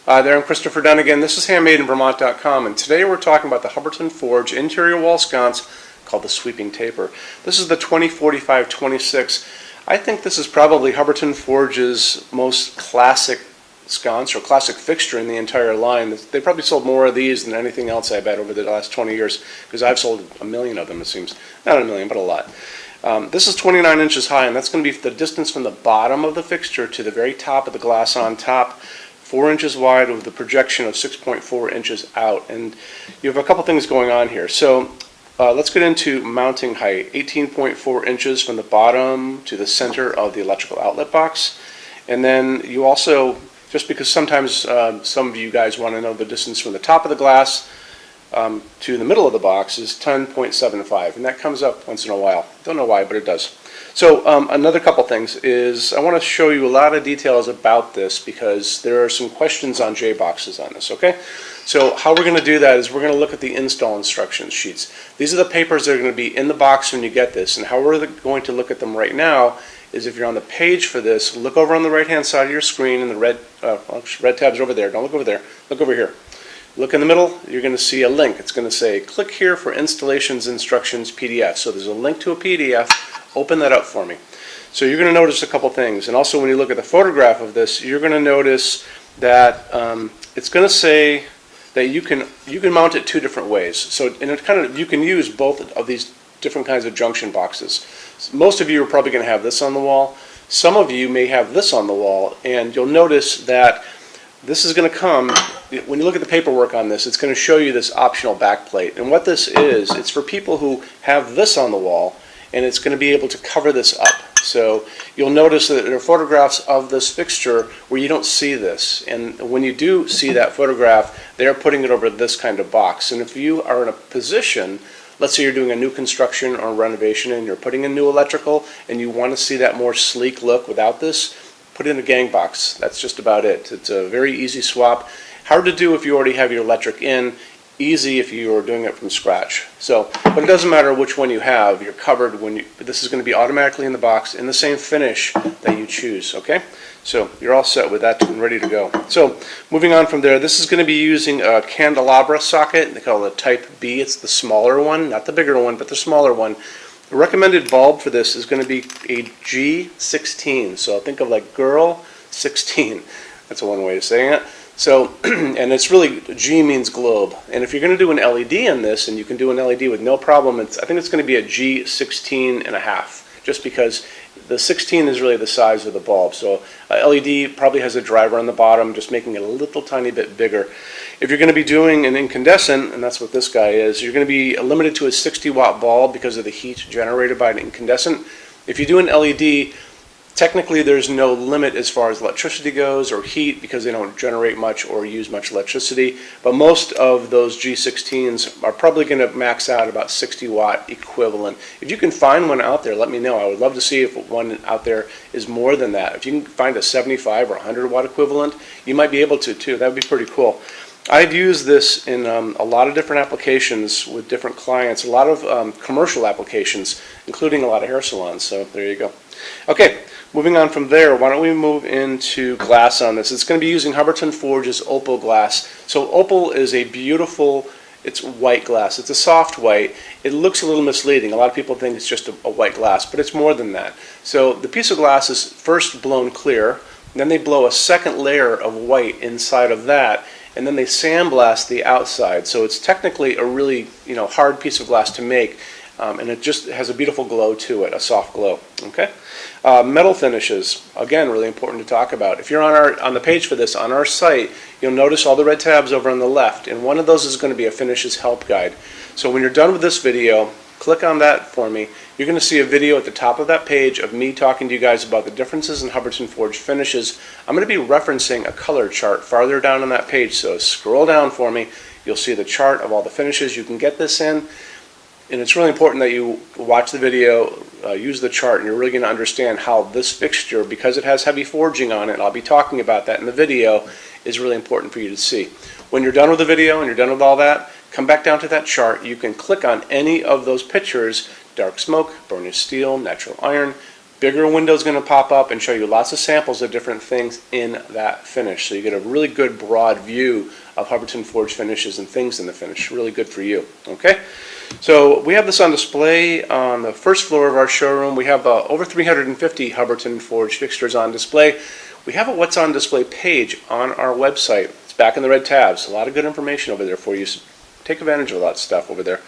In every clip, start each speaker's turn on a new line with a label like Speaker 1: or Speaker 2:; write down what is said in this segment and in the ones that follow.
Speaker 1: Hi there, I'm Christopher Dunn again. This is HandmadeInVermont.com, and today we're talking about the Hubbardton Forge interior wall sconce called the Sweeping Taper. This is the 2045-26. I think this is probably Hubbardton Forge's most classic sconce or classic fixture in the entire line. They probably sold more of these than anything else, I bet, over the last 20 years, because I've sold a million of them, it seems. Not a million, but a lot. This is 29 inches high, and that's going to be the distance from the bottom of the fixture to the very top of the glass on top. 4 inches wide with a projection of 6.4 inches out, and you have a couple things going on here. So let's get into mounting height. 18.4 inches from the bottom to the center of the electrical outlet box, and then you also, just because sometimes some of you guys want to know the distance from the top of the glass to the middle of the box, is 10.75, and that comes up once in a while. Don't know why, but it does. So another couple things is I want to show you a lot of details about this because there are some questions on J-boxes on this, okay? So how we're going to do that is we're going to look at the install instruction sheets. These are the papers that are going to be in the box when you get this, and how we're going to look at them right now is if you're on the page for this, look over on the right-hand side of your screen, and the red tab's over there. Don't look over there. Look over here. Look in the middle, you're going to see a link. It's going to say, click here for installations instructions PDF. So there's a link to a PDF. Open that up for me. So you're going to notice a couple things. And also when you look at the photograph of this, you're going to notice that it's going to say that you can mount it two different ways. So you can use both of these different kinds of junction boxes. Most of you are probably going to have this on the wall. Some of you may have this on the wall, and you'll notice that this is going to come, when you look at the paperwork on this, it's going to show you this optional back plate. And what this is, it's for people who have this on the wall, and it's going to be able to cover this up. So you'll notice that there are photographs of this fixture where you don't see this. And when you do see that photograph, they're putting it over this kind of box. And if you are in a position, let's say you're doing a new construction or renovation and you're putting in new electrical and you want to see that more sleek look without this, put in a gang box. That's just about it. It's a very easy swap. Hard to do if you already have your electric in. Easy if you are doing it from scratch. So, but it doesn't matter which one you have. You're covered when this is going to be automatically in the box in the same finish that you choose. Okay, so you're all set with that and ready to go. So moving on from there, this is going to be using a candelabra socket. They call it a Type B. It's the smaller one, not the bigger one, but the smaller one. The recommended bulb for this is going to be a G16. So think of like girl 16. That's one way of saying it. So, and it's really, G means globe. And if you're going to do an LED in this, and you can do an LED with no problem, I think it's going to be a G16 and a half, just because the 16 is really the size of the bulb. So LED probably has a driver on the bottom, just making it a little tiny bit bigger. If you're going to be doing an incandescent, and that's what this guy is, you're going to be limited to a 60-watt bulb because of the heat generated by an incandescent. If you do an LED, technically there's no limit as far as electricity goes or heat because they don't generate much or use much electricity, but most of those G16s are probably going to max out about 60-watt equivalent. If you can find one out there, let me know. I would love to see if one out there is more than that. If you can find a 75 or 100-watt equivalent, you might be able to too. That would be pretty cool. I've used this in a lot of different applications with different clients, a lot of commercial applications, including a lot of hair salons, so there you go. Okay, moving on from there, why don't we move into glass on this. It's going to be using Hubbardton Forge's opal glass. So opal is a beautiful, it's white glass. It's a soft white. It looks a little misleading. A lot of people think it's just a white glass, but it's more than that. So the piece of glass is first blown clear, then they blow a second layer of white inside of that, and then they sandblast the outside. So it's technically a really hard piece of glass to make, and it just has a beautiful glow to it, a soft glow. Okay, metal finishes, again, really important to talk about. If you're on the page for this on our site, you'll notice all the red tabs over on the left, and one of those is going to be a finishes help guide. So when you're done with this video, click on that for me. You're going to see a video at the top of that page of me talking to you guys about the differences in Hubbardton Forge finishes. I'm going to be referencing a color chart farther down on that page, so scroll down for me. You'll see the chart of all the finishes you can get this in. And it's really important that you watch the video, use the chart, and you're really going to understand how this fixture, because it has heavy forging on it, and I'll be talking about that in the video, is really important for you to see. When you're done with the video and you're done with all that, come back down to that chart. You can click on any of those pictures: dark smoke, burnished steel, natural iron, bigger window is going to pop up and show you lots of samples of different things in that finish. So you get a really good broad view of Hubbardton Forge finishes and things in the finish. Really good for you. Okay? So we have this on display on the first floor of our showroom. We have over 350 Hubbardton Forge fixtures on display. We have a What's on Display page on our website. It's back in the red tabs. A lot of good information over there for you. So take advantage of a lot of stuff over there.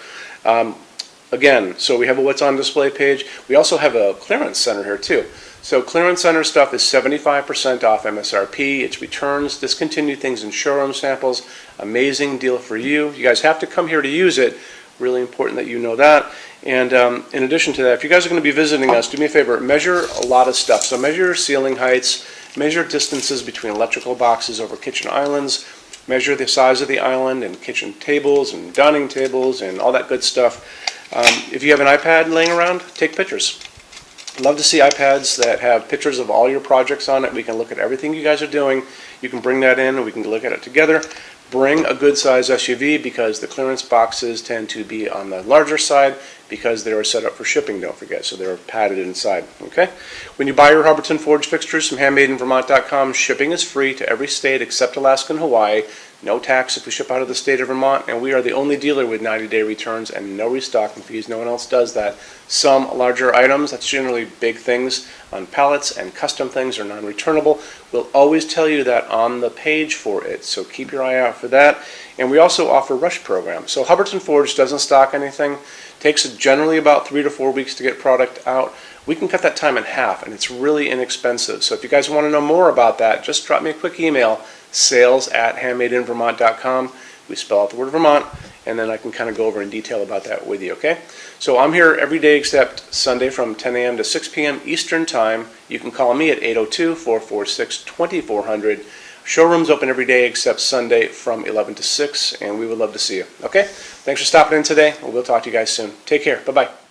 Speaker 1: Again, so we have a What's on Display page. We also have a clearance center here too. So clearance center stuff is 75% off MSRP. It's returns, discontinued things in showroom samples. Amazing deal for you. You guys have to come here to use it. Really important that you know that. And in addition to that, if you guys are going to be visiting us, do me a favor, measure a lot of stuff. So measure your ceiling heights, measure distances between electrical boxes over kitchen islands, measure the size of the island and kitchen tables and dining tables and all that good stuff. If you have an iPad laying around, take pictures. Love to see iPads that have pictures of all your projects on it. We can look at everything you guys are doing. You can bring that in and we can look at it together. Bring a good size SUV because the clearance boxes tend to be on the larger side because they are set up for shipping, don't forget, so they're padded inside. Okay? When you buy your Hubbardton Forge fixtures from HandmadeInVermont.com, shipping is free to every state except Alaska and Hawaii. No tax if we ship out of the state of Vermont, and we are the only dealer with 90-day returns and no restocking fees. No one else does that. Some larger items, that's generally big things on pallets, and custom things are non-returnable. We'll always tell you that on the page for it, so keep your eye out for that. And we also offer rush programs. So Hubbardton Forge doesn't stock anything. Takes generally about 3 to 4 weeks to get product out. We can cut that time in half, and it's really inexpensive. So if you guys want to know more about that, just drop me a quick email, sales@HandmadeInVermont.com. We spell out the word Vermont, and then I can kind of go over in detail about that with you, okay? So I'm here every day except Sunday from 10 a.m. to 6 p.m. Eastern Time. You can call me at 802-446-2400. Showroom's open every day except Sunday from 11 to 6, and we would love to see you, okay? Thanks for stopping in today, and we'll talk to you guys soon. Take care. Bye-bye.